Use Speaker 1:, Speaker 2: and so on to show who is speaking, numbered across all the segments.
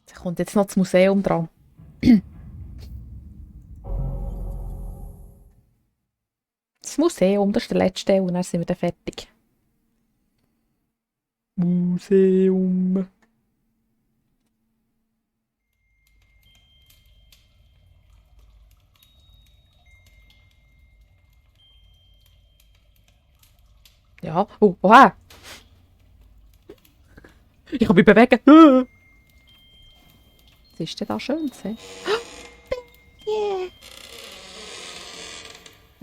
Speaker 1: Da kommt jetzt noch das Museum dran. Das Museum, das ist der letzte Teil und dann sind wir dann fertig. Museum. Ja, oh, oha. Ich kann mich bewegen. Was ist denn da schön?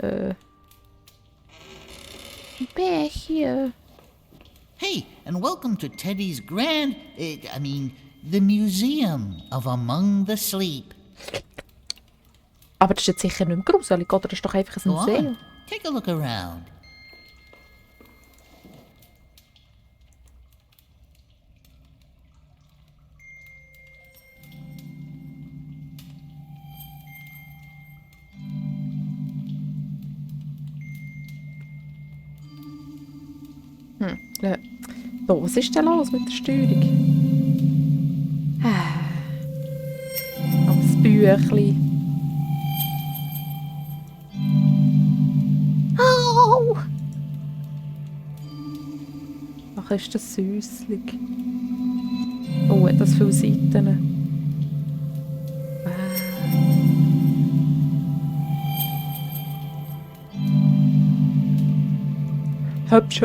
Speaker 1: Yeah. Bärchen.
Speaker 2: Hey, and welcome to Teddy's the Museum of Among the Sleep.
Speaker 1: Aber das ist jetzt sicher nicht mehr gruselig, oder? Das ist doch einfach ein
Speaker 2: Go
Speaker 1: Museum.
Speaker 2: on, take a look around.
Speaker 1: Ja. So, was ist denn los mit der Steuerung? Das Büchli. Au! Ach, ist das süßlich. Oh, hat das viele Seiten. Hübsch.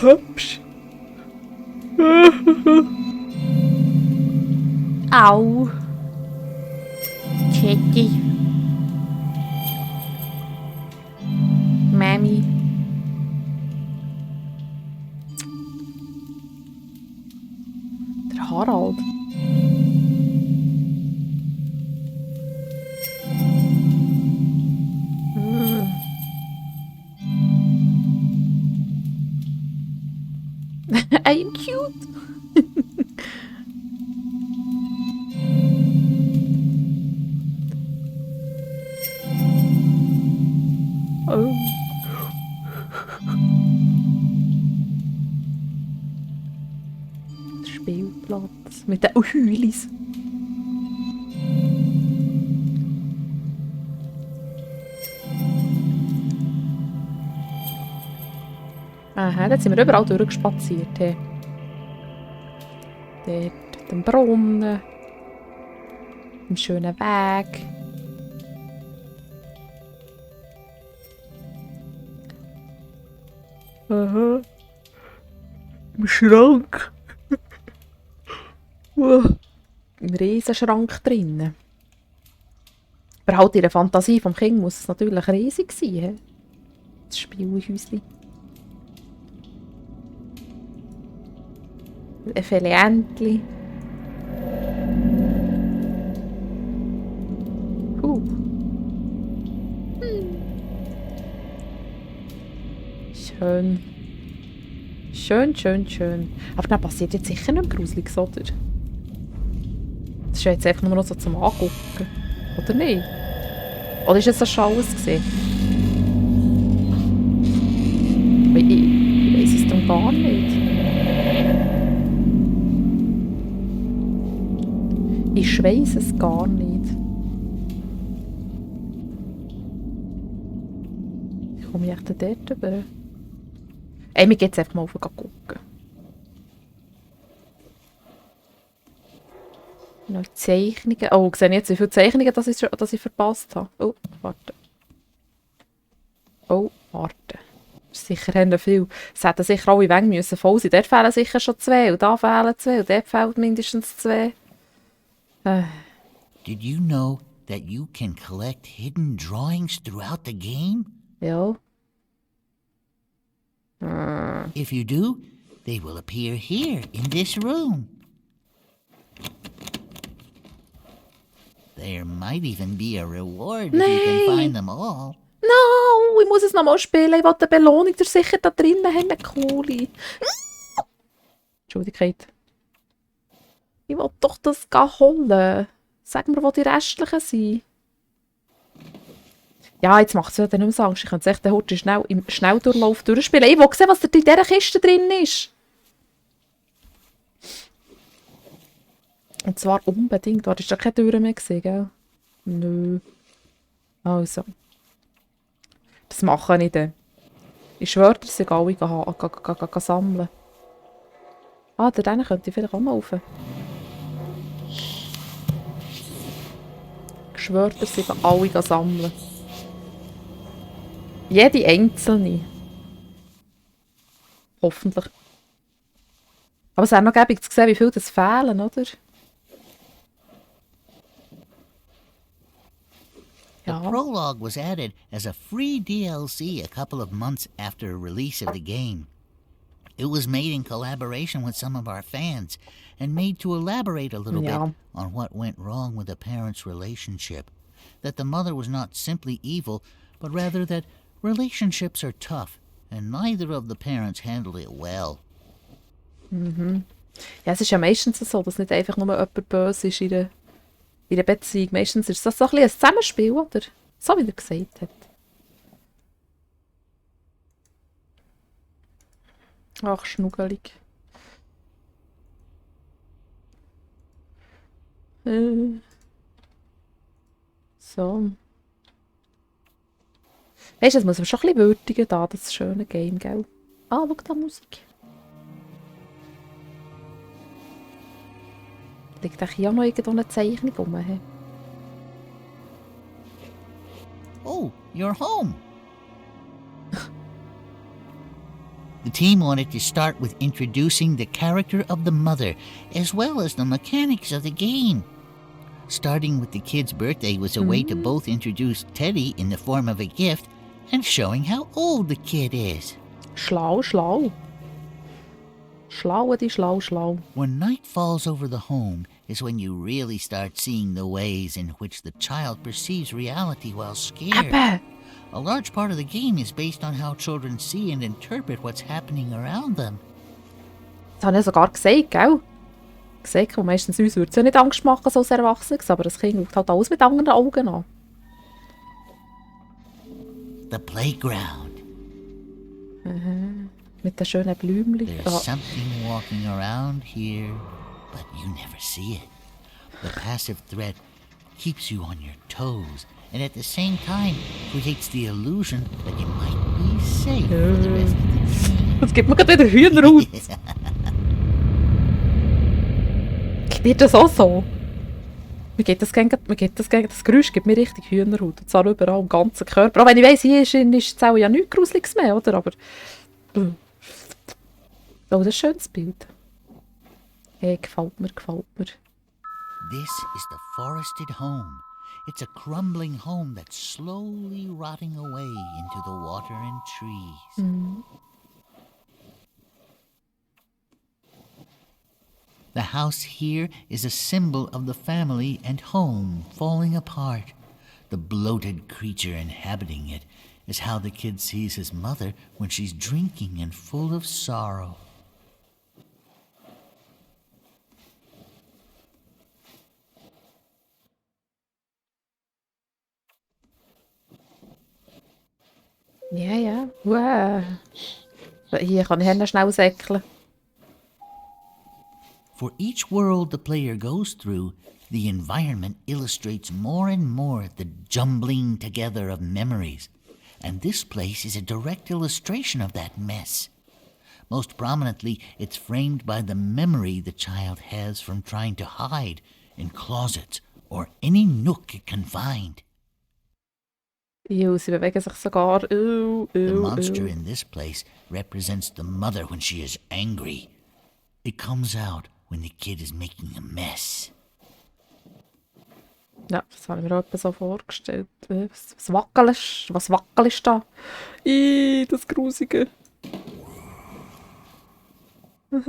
Speaker 1: Hübsch. Au. Teddy. Mami. Der Harald. I am cute. Oh. Der Spielplatz mit den Hülis. Aha, jetzt sind wir überall durchgespaziert. Hey. Dort den Brunnen. Im schönen Weg. Aha. Im Schrank. Im Riesenschrank drinnen. Aber halt in der Fantasie vom Kind muss es natürlich riesig sein. He? Das Spielhäuschen. Ein Felientli. Schön. Schön, schön, schön. Aber dann passiert jetzt sicher nicht mehr Gruseliges, oder? Das ist ja jetzt einfach nur noch so zum Angucken. Oder nicht? Oder ist es schon alles gesehen? Ich weiss es dann gar nicht. Ich weiss es gar nicht. Ich komme echt dort rüber. Ey, wir gehen jetzt einfach mal auf gucken. Noch Zeichnungen. Oh, sehe ich jetzt, wie viele Zeichnungen dass ich verpasst habe? Oh, warte. Oh, warte. Sicher haben wir viel. Es hätten sicher alle Wänge müssen voll sein. Dort fehlen sicher schon 2 und da fehlen 2 und dort fehlt mindestens 2.
Speaker 2: Did you know that you can collect hidden drawings throughout the game?
Speaker 1: Ja.
Speaker 2: If you do, they will appear here in this room. There might even be a reward if you can find them all.
Speaker 1: No, ich muss es nochmal spielen. Ich will eine Belohnung. Der sicher da drinnen haben eine coole. Entschuldigung. Ich will doch das holen. Sag mir, wo die restlichen sind. Ja, jetzt macht es ja dann nicht mehr Angst. Ich könnte es echt heute schnell im Schnelldurchlauf durchspielen. Ich will sehen, was da in dieser Kiste drin ist. Und zwar unbedingt. Du hast ja keine Türen mehr gesehen, gell? Nö. Also. Das mache ich dann. Ich schwöre, dass ich alle sammeln. Ah, den könnte ich vielleicht auch mal rauf. Ich schwöre, dass ich alle sammeln. Jede einzelne. Hoffentlich. Aber es ist auch noch gäbig zu sehen, wie viel das fehlen, oder?
Speaker 2: The
Speaker 1: Ja.
Speaker 2: prologue was added as a free DLC a couple of months after release of the game. It was made in collaboration with some of our fans and made to elaborate a little
Speaker 1: Ja.
Speaker 2: bit on what went wrong with the parents' relationship. That the mother was not simply evil, but rather that relationships are tough and neither of the parents handled it well.
Speaker 1: Ja, es ist ja meistens so, dass nicht einfach nur jemand böse ist in einer Beziehung. Meistens ist das so ein bisschen ein Zusammenspiel, oder? So wie er gesagt hat. Ach, schnuggelig. So. Weißt du, das muss man schon ein bisschen würdigen, da, das schöne Game, gell? Ah, schau da Musik. Liegt hier auch noch irgendwo eine Zeichnung rum? He?
Speaker 2: Oh, you're home. The team wanted to start with introducing the character of the mother, as well as the mechanics of the game. Starting with the kid's birthday was a way to both introduce Teddy in the form of a gift and showing how old the kid is.
Speaker 1: Schlau, schlau. Schlau, die schlau, schlau.
Speaker 2: When night falls over the home is when you really start seeing the ways in which the child perceives reality while scared.
Speaker 1: Eben!
Speaker 2: A large part of the game is based on how children see and interpret what's happening around them.
Speaker 1: Das habe ich ja sogar gesagt, gell? Gesagt, und meistens uns würde es ja nicht Angst machen, so als Erwachsenes, aber das Kind schaut halt alles mit anderen Augen an.
Speaker 2: The playground.
Speaker 1: Mit den schönen Blümchen.
Speaker 2: There's something walking around here, but you never see it. The passive threat keeps you on your toes, and at the same time creates the illusion that you might be safe for the rest of the game.
Speaker 1: Jetzt gibt mir gerade wieder Hühnerhaut. Geht das auch so? Das Geräusch gibt mir richtig Hühnerhaut. Und zwar überall im ganzen Körper. Auch wenn ich weiss, hier ist es auch ja nichts Gruseliges mehr, oder? Aber... Oh, das ist ein schönes Bild. Hey, gefällt mir, gefällt mir.
Speaker 2: This is the forested home. It's a crumbling home that's slowly rotting away into the water and trees. The house here is a symbol of the family and home falling apart. The bloated creature inhabiting it is how the kid sees his mother when she's drinking and full of sorrow.
Speaker 1: Ja, ja. Wow. Hier kann ich schnell säckeln.
Speaker 2: For each world the player goes through, the environment illustrates more and more the jumbling together of memories, and this place is a direct illustration of that mess. Most prominently, it's framed by the memory the child has from trying to hide in closets or any nook it can find.
Speaker 1: Sie bewegen sich sogar.
Speaker 2: The monster in this place represents the mother when she is angry. It comes out when the kid is making a mess.
Speaker 1: Ja, das habe ich mir auch etwa so vorgestellt. Was wackelt da? Das Grusige. Mal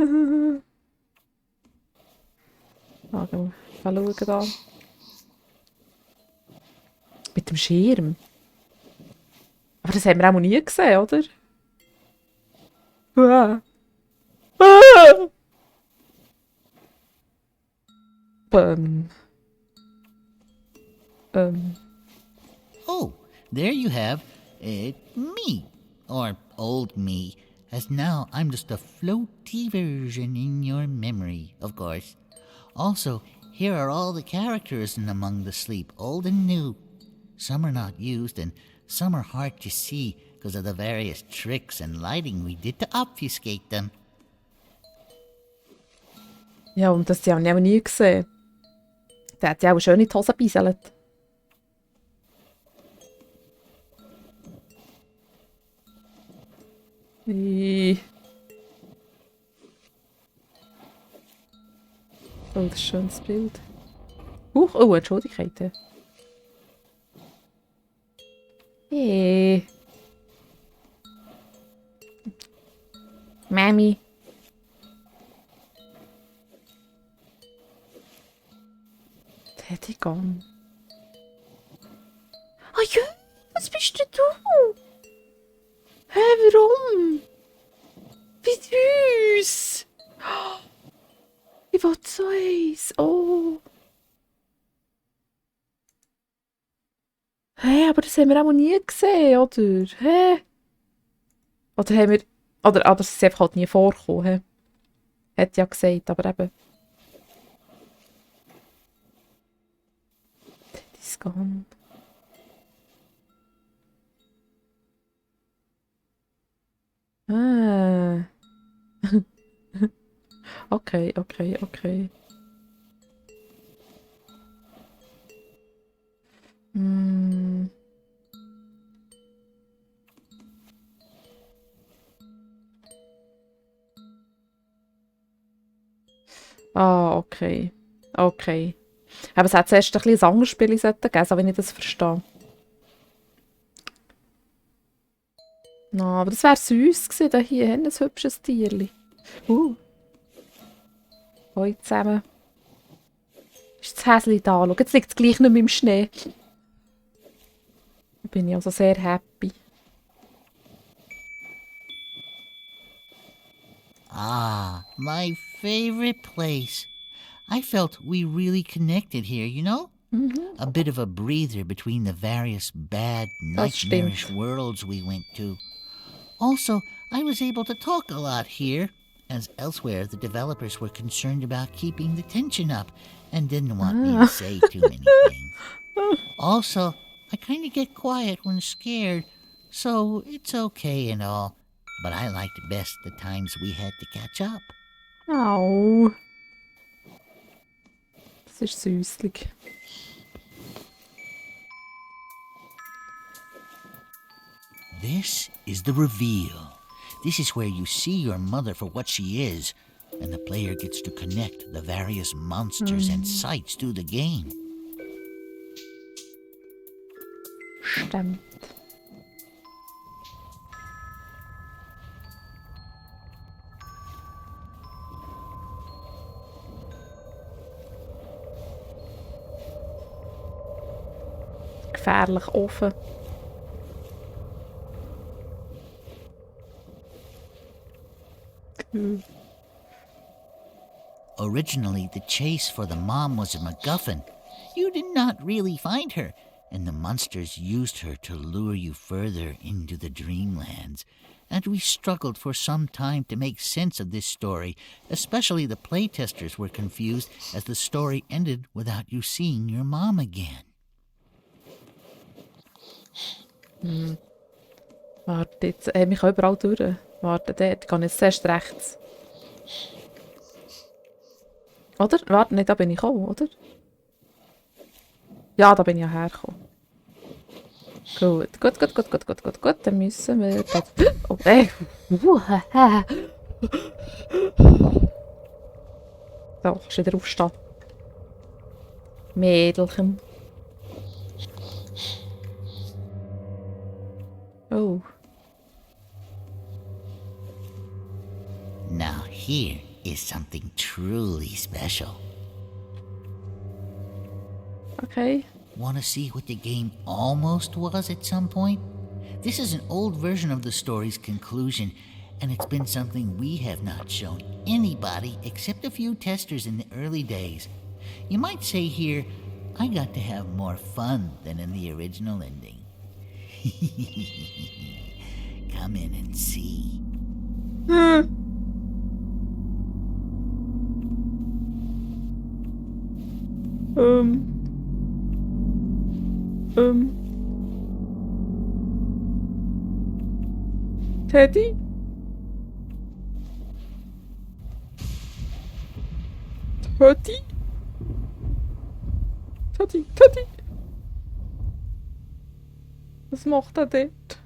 Speaker 1: schauen da. Mit dem Schirm. Aber das haben wir auch nie gesehen, oder?
Speaker 2: Oh, there you have me, or old me, as now I'm just a floaty version in your memory, of course. Also, Here are all the characters in Among the Sleep, old and new. Some are not used, and some are hard to see because of the various tricks and lighting we did to obfuscate them.
Speaker 1: Ja, und das habe ich auch nie gesehen. Der hat ja auch schön in die Hose gebeiselt. Oh, das ist ein schönes Bild. Oh, Entschuldigung. Hey. Mami. Teddy Gone. Oh ja, was bist denn du? Hä, warum? Wie süß. Ich will so eins. Oh. Hä, aber das haben wir auch nie gesehen, oder? Hä? Oder haben wir... Oder es ist einfach halt nie vorgekommen, hä? Hat ja gesagt, aber eben... Teddy's Gone. Ah. Okay. Mm. Ah, okay. Aber es hat zuerst ein bisschen ein anderes Spiel gegeben, so wie ich das verstehe. No, aber das wäre süß gewesen. Da hier haben wir ein hübsches Tierli. Hoi zusammen. Ist das Häschen da? Schau, jetzt liegt es gleich nicht mehr im Schnee. Da bin ich also sehr happy.
Speaker 2: Ah, my favorite place. I felt we really connected here, you know? A bit of a breather between the various bad, nightmarish worlds we went to. Also, I was able to talk a lot here, as elsewhere the developers were concerned about keeping the tension up and didn't want me to say too many things. Also, I kind of get quiet when scared, so it's okay and all, but I liked best the times we had to catch up.
Speaker 1: Oh. Das ist süßlich.
Speaker 2: This is the reveal. This is where you see your mother for what she is, and the player gets to connect the various monsters and sights to the game.
Speaker 1: Stimmt. Gefährlich offen.
Speaker 2: Originally, the chase for the mom was a MacGuffin. You did not really find her, and the monsters used her to lure you further into the dreamlands. And we struggled for some time to make sense of this story, especially the playtesters were confused as the story ended without you seeing your mom again.
Speaker 1: Warte, jetzt, wir können überall durch. Warte, dort gehe ich jetzt zuerst rechts. Oder? Warte, nicht, da bin ich auch, oder? Ja, da bin ich ja hergekommen. Gut. Dann müssen wir... Oh, ey. So, kannst du wieder aufstehen. Mädelchen. Oh.
Speaker 2: Now here is something truly special.
Speaker 1: Okay.
Speaker 2: Want to see what the game almost was at some point? This is an old version of the story's conclusion, and it's been something we have not shown anybody except a few testers in the early days. You might say here, I got to have more fun than in the original ending. Come in and see.
Speaker 1: Teddy? Teddy? Teddy, Teddy? Was macht er dort?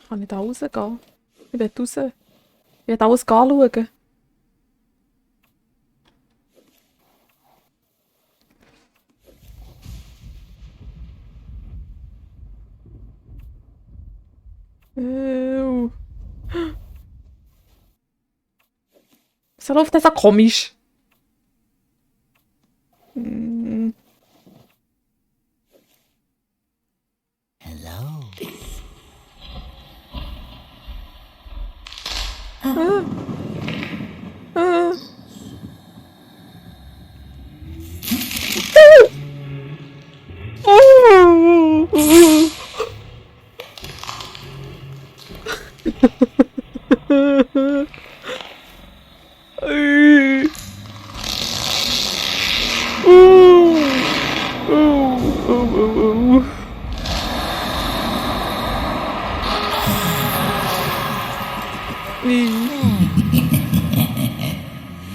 Speaker 1: Kann ich da rausgehen? Ich will raus. Ich will alles anschauen. Wieso läuft das so komisch?
Speaker 2: Hello.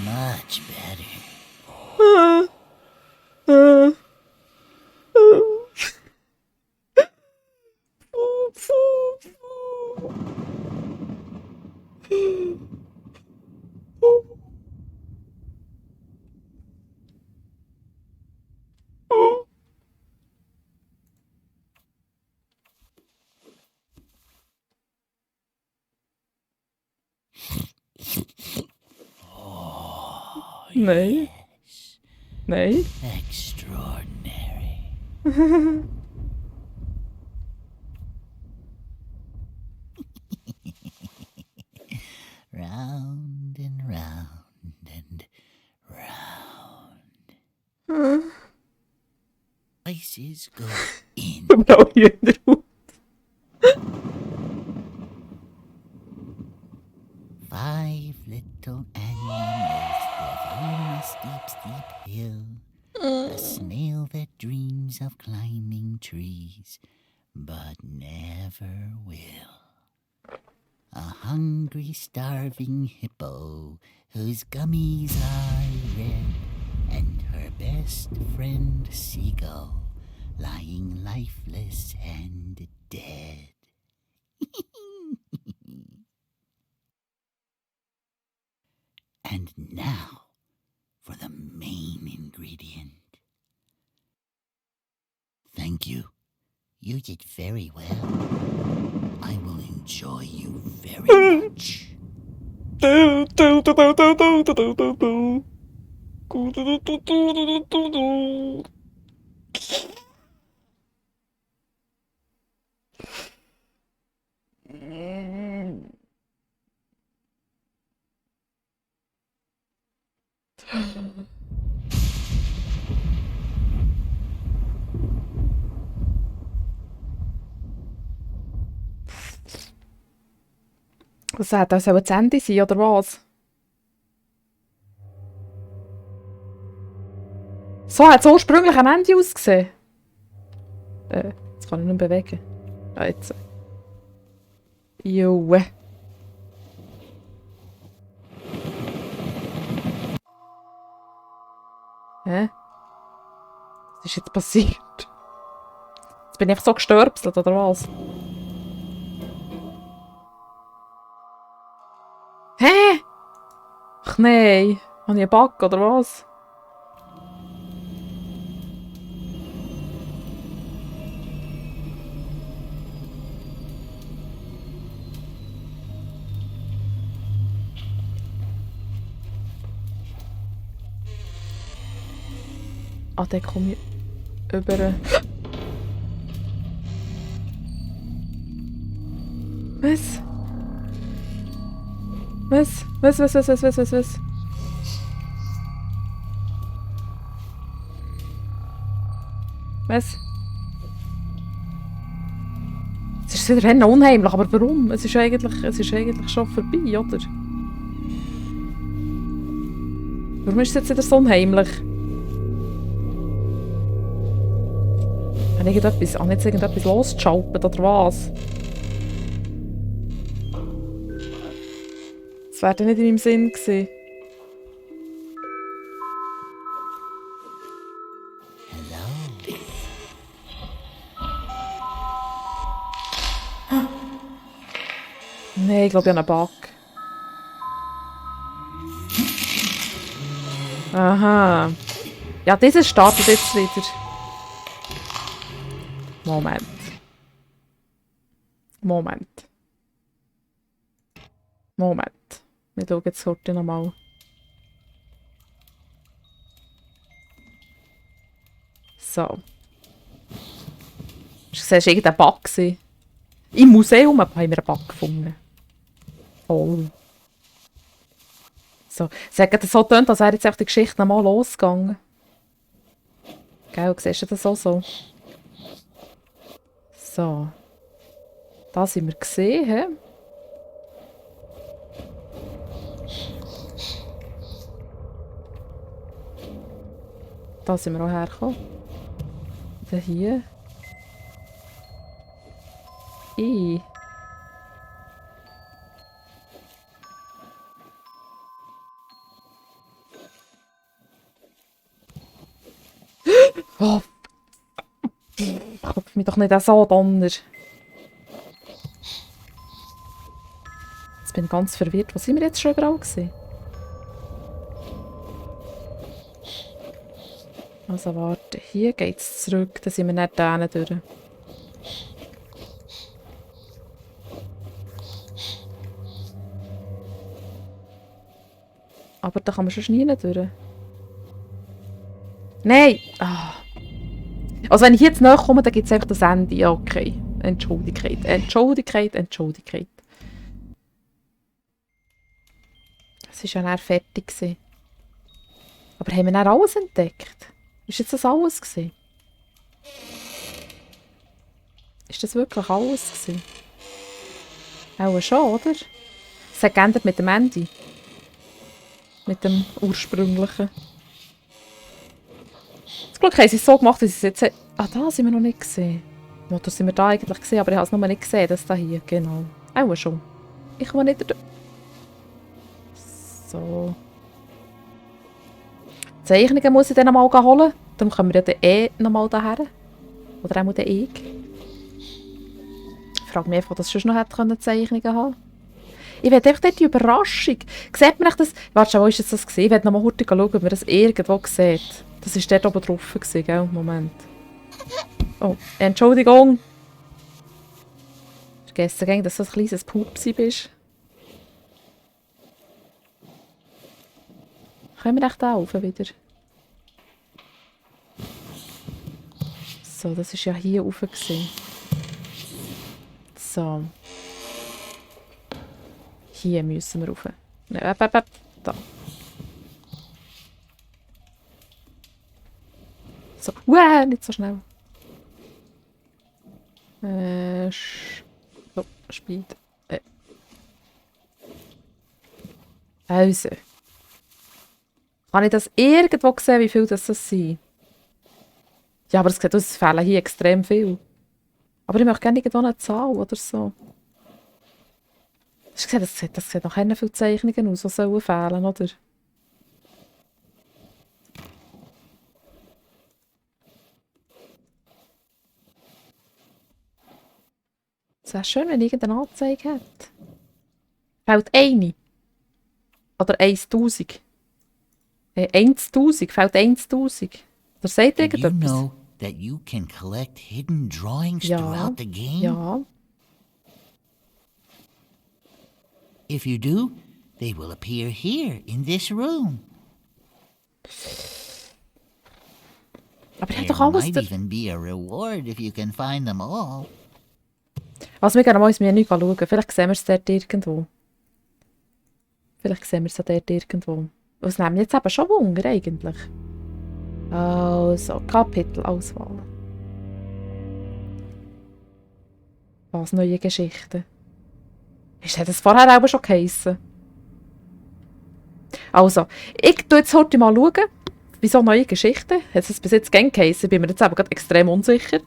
Speaker 2: Much better.
Speaker 1: Nein.
Speaker 2: Yes.
Speaker 1: Nein.
Speaker 2: Extraordinary. Round and round and round. Places go in.
Speaker 1: Genau hier in der Haut.
Speaker 2: 5 little animals live on a steep, steep hill. A snail that dreams of climbing trees, but never will. A hungry, starving hippo whose gummies are red, and her best friend seagull lying lifeless and dead. And now for the main ingredient. Thank you. You did very well. I will enjoy you very much.
Speaker 1: Was hat das? Soll das Ende sein, oder was? So hat es ursprünglich am Ende ausgesehen. Jetzt kann ich nicht mehr bewegen. Ah, jetzt. Jo. Hä? Was ist jetzt passiert? Jetzt bin ich einfach so gestörbselt, oder was? Hä? Ach nein. Habe ich einen Bug, oder was? Ah, dann komme ich über... Was? Was? Was? Was? Es ist wieder unheimlich, aber warum? Es ist eigentlich schon vorbei, oder? Warum ist es jetzt wieder so unheimlich? Habe ich jetzt irgendetwas losgeschaltet, oder was? Das wäre dann nicht in meinem Sinn gewesen. Nein, ich glaube, ich habe einen Bug. Aha. Ja, dieses startet jetzt wieder. Moment. Wir schauen jetzt heute nochmal. So. Das war irgendein Bug. Im Museum haben wir einen Bug gefunden. Oh. So. Es hat gerade so getönt, als wäre jetzt einfach die Geschichte nochmal losgegangen. Gell, siehst du das auch so? So. Da sind wir gesehen, hä? Da sind wir auch hergekommen. Dann hier. Oh. Klopf mich doch nicht so, Donner. Jetzt bin ich ganz verwirrt. Wo sind wir jetzt schon überall gewesen? Also warte, hier geht es zurück. Dann sind wir nicht da durch. Aber da kann man schon nie durch. Nein! Ah. Also wenn ich jetzt näher komme, dann gibt es einfach das Ende. Ja, okay. Entschuldigkeit. Es war ja dann fertig gewesen. Aber haben wir dann alles entdeckt? Ist jetzt das alles gewesen? Ist das wirklich alles gewesen? Auch schon, oder? Es hat geändert mit dem Ende. Mit dem ursprünglichen. Zum Glück haben sie es so gemacht, dass sie es jetzt... Ah, da sind wir noch nicht gesehen. Ja, da sind wir da eigentlich gesehen, aber ich habe es noch nicht gesehen, das da hier, genau. Auch schon. Ich komme nicht durch. So. Zeichnungen muss ich dann noch mal holen. Dann können wir ja dann noch mal daher. Oder auch dann ich. Ich frage mich einfach, ob das schon noch hätte Zeichnungen haben. Ich will einfach dort die Überraschung. Sieht man das? Warte schon, wo ist das gesehen? Ich will noch mal kurz schauen, ob man das irgendwo sieht. Das war dort oben drauf, gell? Moment. Oh, Entschuldigung. Ich vergesse, dass du ein kleines Pupsi bist. Können wir echt da rauf wieder? So, das war ja hier rauf. So. Hier müssen wir rauf. Nein, da. So. Nicht so schnell. So, Speed. Also. Kann ich das irgendwo sehen, wie viel das sind? Ja, aber es fehlen hier extrem viel. Aber ich möchte gerne irgendwo eine Zahl oder so. Hast du gesehen, das sieht noch keine viele Zeichnungen aus, die sollen fehlen, oder? Es wäre schön, wenn irgendeine Anzeige hat. Fehlt eine. Oder 1000. 1000, fehlt 1000. Oder sagt
Speaker 2: Did you
Speaker 1: irgendetwas?
Speaker 2: know that you can collect hidden drawings
Speaker 1: Ja.
Speaker 2: throughout the game?
Speaker 1: Ja.
Speaker 2: If you do, they will appear here in this room.
Speaker 1: Aber er hat
Speaker 2: There
Speaker 1: doch alles...
Speaker 2: might even be a reward if you can find them all.
Speaker 1: Also wir gehen mal ins Menü schauen. Vielleicht sehen wir es dort irgendwo. Was nehmen wir jetzt eben schon Wunder eigentlich? Also, Kapitelauswahl. Was, neue Geschichten? Hat das vorher auch schon geheissen? Also, ich schaue jetzt heute mal, wieso neue Geschichten. Hat es bis jetzt gern geheissen? Bin mir jetzt aber gerade extrem unsicher.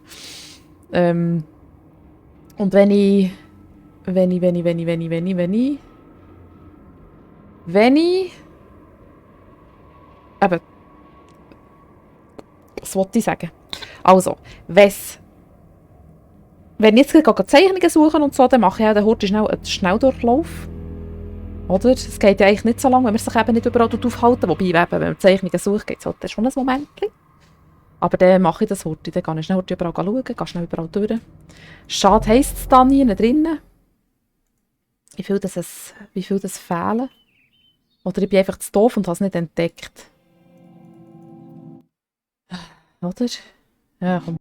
Speaker 1: Und wenn ich... Eben, was wollte ich sagen? Also, wenn ich jetzt gleich Zeichnungen suche und so, dann mache ich auch heute schnell einen Schnelldurchlauf. Oder? Es geht ja eigentlich nicht so lange, wenn man sich eben nicht überall aufhalten. Wobei, eben, wenn man Zeichnungen sucht, geht es halt schon ein Moment. Aber dann mache ich das heute. Dann gehe ich schnell überall schauen, gehe schnell überall durch. Schade heisst es da nie drinnen. Wie viel das fehlen. Oder ich bin einfach zu doof und habe es nicht entdeckt. Oder? Ja, komm.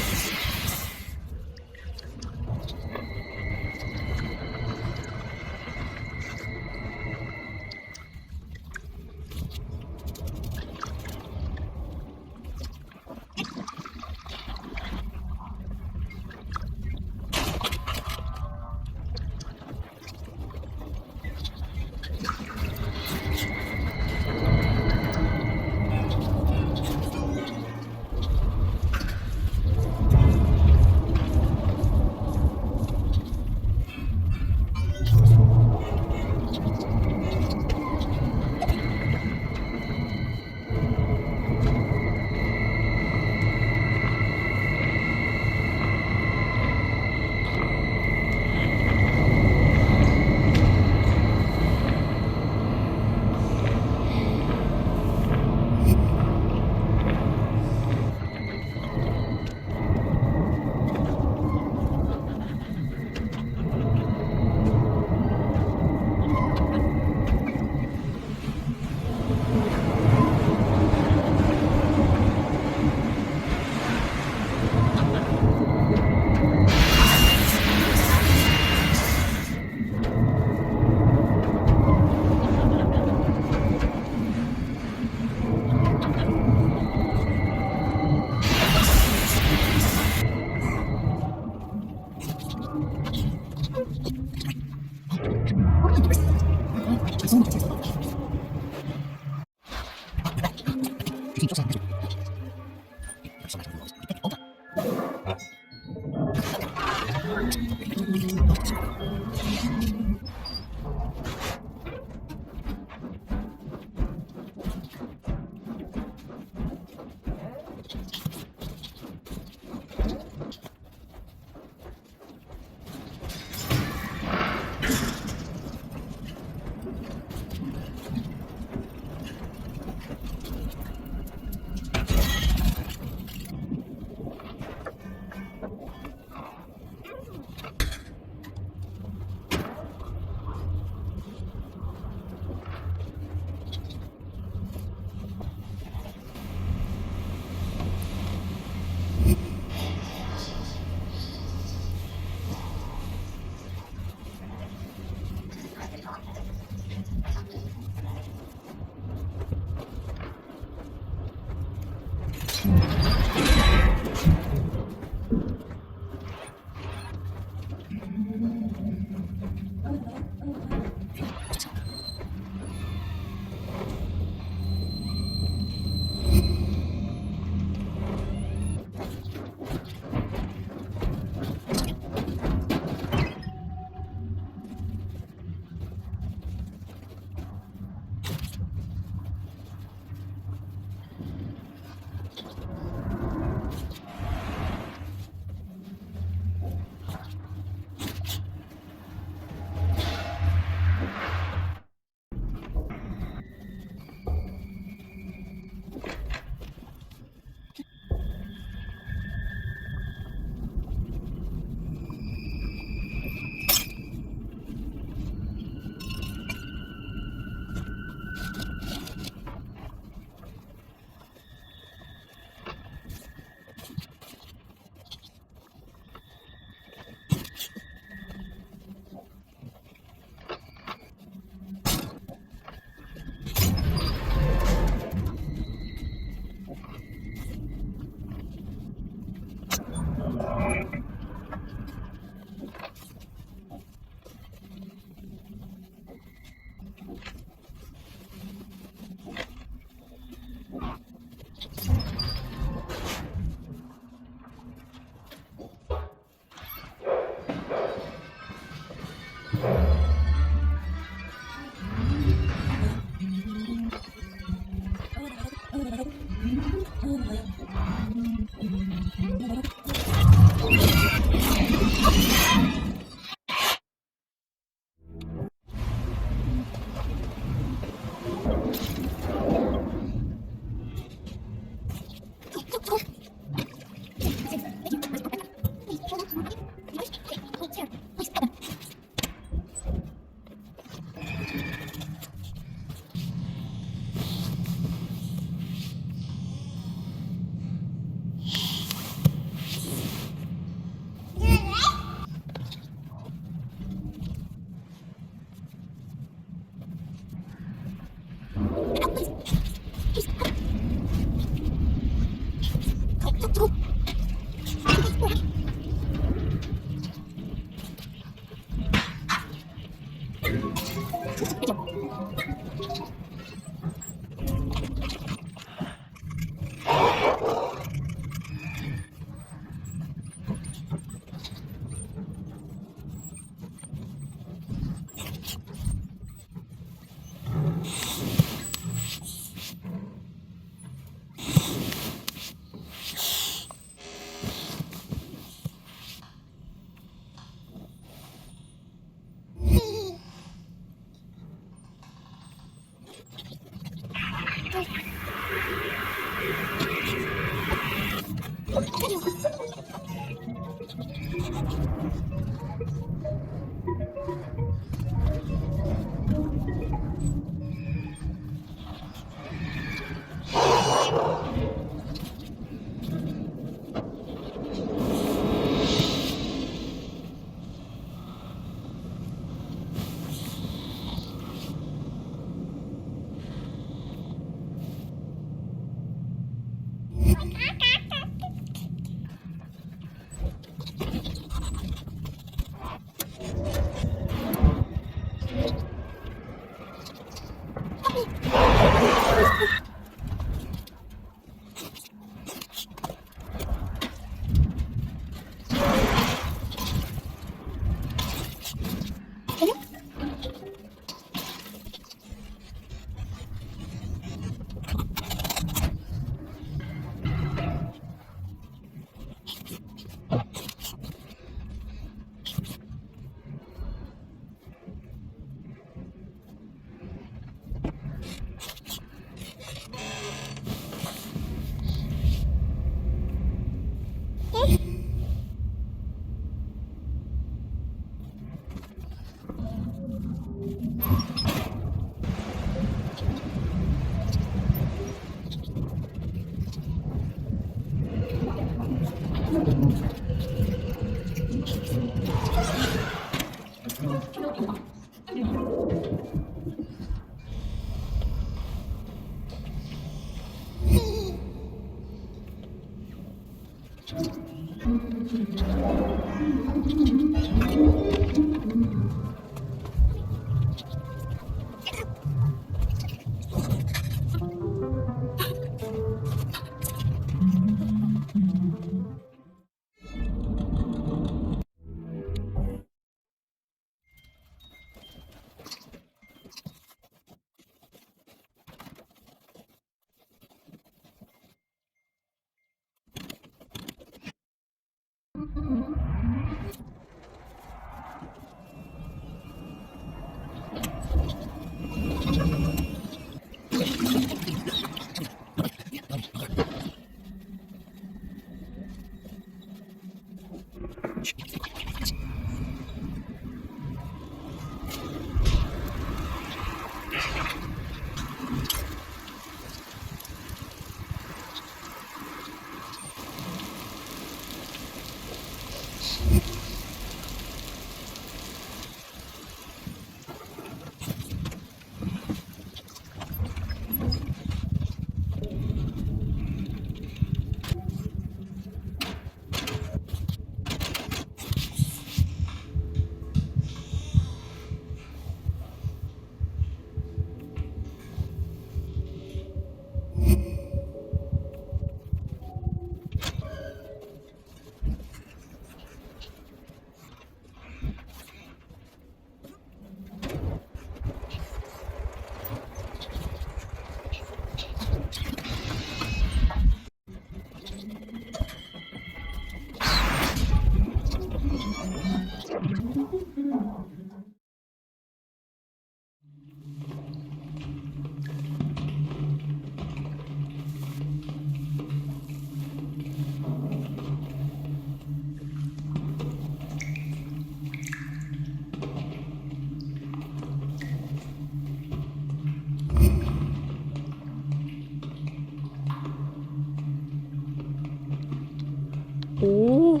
Speaker 1: Oh.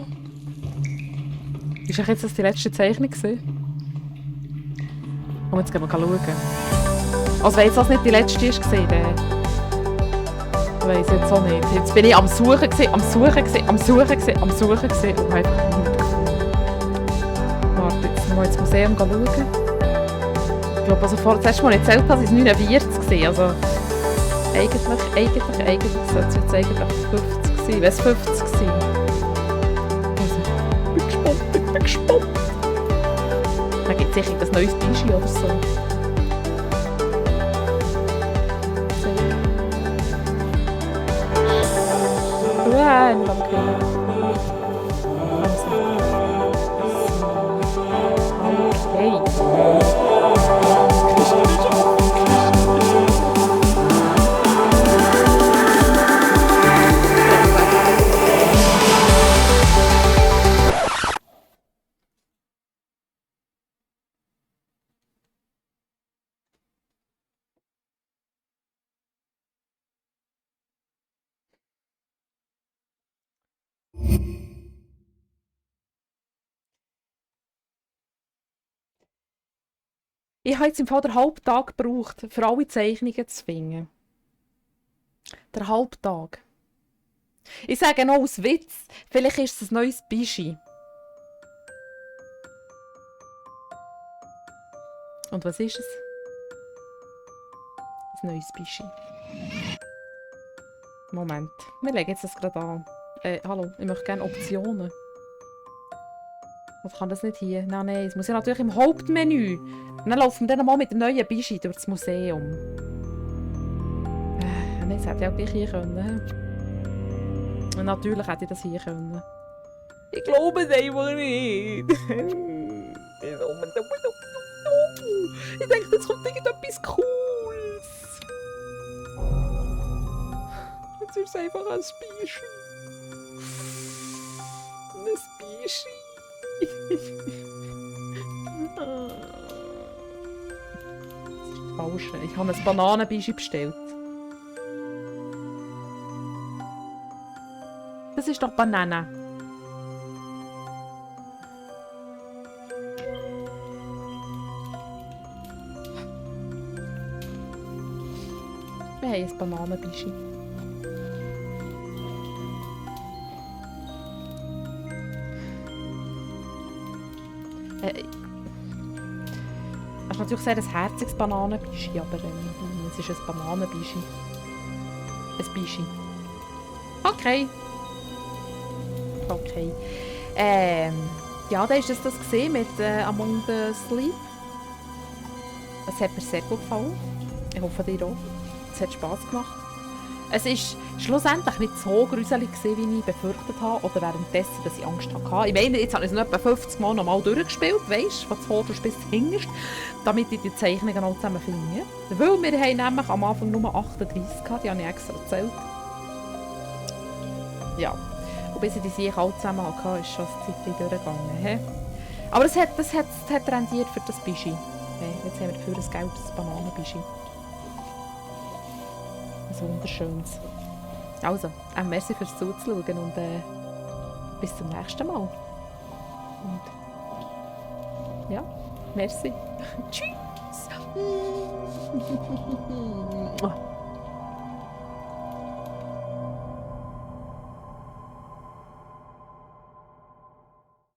Speaker 1: Ist das die letzte Zeichnung gewesen? Komm, jetzt gehen wir schauen. Also wenn jetzt das nicht die letzte ist gesehen, dann weiss ich jetzt auch nicht. Jetzt bin ich am Suchen gewesen, am Suchen gewesen, am Suchen gewesen, am Suchen gewesen und habe einfach nichts gefunden. Warte, jetzt mal ins Museum schauen. Ich glaube, also das letzte Mal erzählt habe, es 49 gewesen. Also eigentlich sollte es jetzt eigentlich 50 sein. Wäre es 50 gewesen? Also, ich bin gespannt. Dann gibt es sicher ein neues Bischi oder so. Nein, danke. Also. Ich habe jetzt im Fall den halben Tag gebraucht, für alle Zeichnungen zu finden. Der halbe Tag. Ich sage noch aus Witz, vielleicht ist es ein neues Bischi. Und was ist es? Ein neues Bischi. Moment, wir legen jetzt das gerade an. Hallo, ich möchte gerne Optionen. Was kann das nicht hier? Nein, es muss ja natürlich im Hauptmenü. Und dann laufen wir dann mal mit dem neuen Bischi durch das Museum. Nein, das hätte ich auch gleich hier können. Und natürlich hätte ich das hier können. Ich glaube es einfach nicht. Ich denke, jetzt kommt irgendetwas Cooles. Jetzt ist es einfach ein Bischi. Ein Bischi. Falsch. Ich habe ein Bananenbischi bestellt. Das ist doch Banane. Wir haben ein Bananenbischi. Es ist natürlich sehr ein herziges Bananenbischi, aber es ist ein Bananenbischi. Ein Bischi. Okay. Okay. Ja, dann ist das gesehen mit Among the Sleep. Es hat mir sehr gut gefallen. Ich hoffe, dir auch. Es hat Spass gemacht. Es war schlussendlich nicht so gruselig gewesen, wie ich befürchtet habe. Oder währenddessen, dass ich Angst hatte. Ich meine, jetzt habe ich es noch etwa 50 Mal nochmal durchgespielt, weißt du, von zuvorderst bis hinterst, damit ich die Zeichnungen auch zusammen finde. Weil wir haben nämlich am Anfang nur 38 gehabt, die habe ich extra erzählt. Ja. Und bis ich die Sieg alle zusammen hatte, ist schon eine Zeit durchgegangen. He? Aber das hat rendiert für das Bischi. Jetzt haben wir dafür ein gelbes Bananenbischi. Ein wunderschönes. Also, merci fürs Zuzuschauen und bis zum nächsten Mal. Und ja, merci. Tschüss.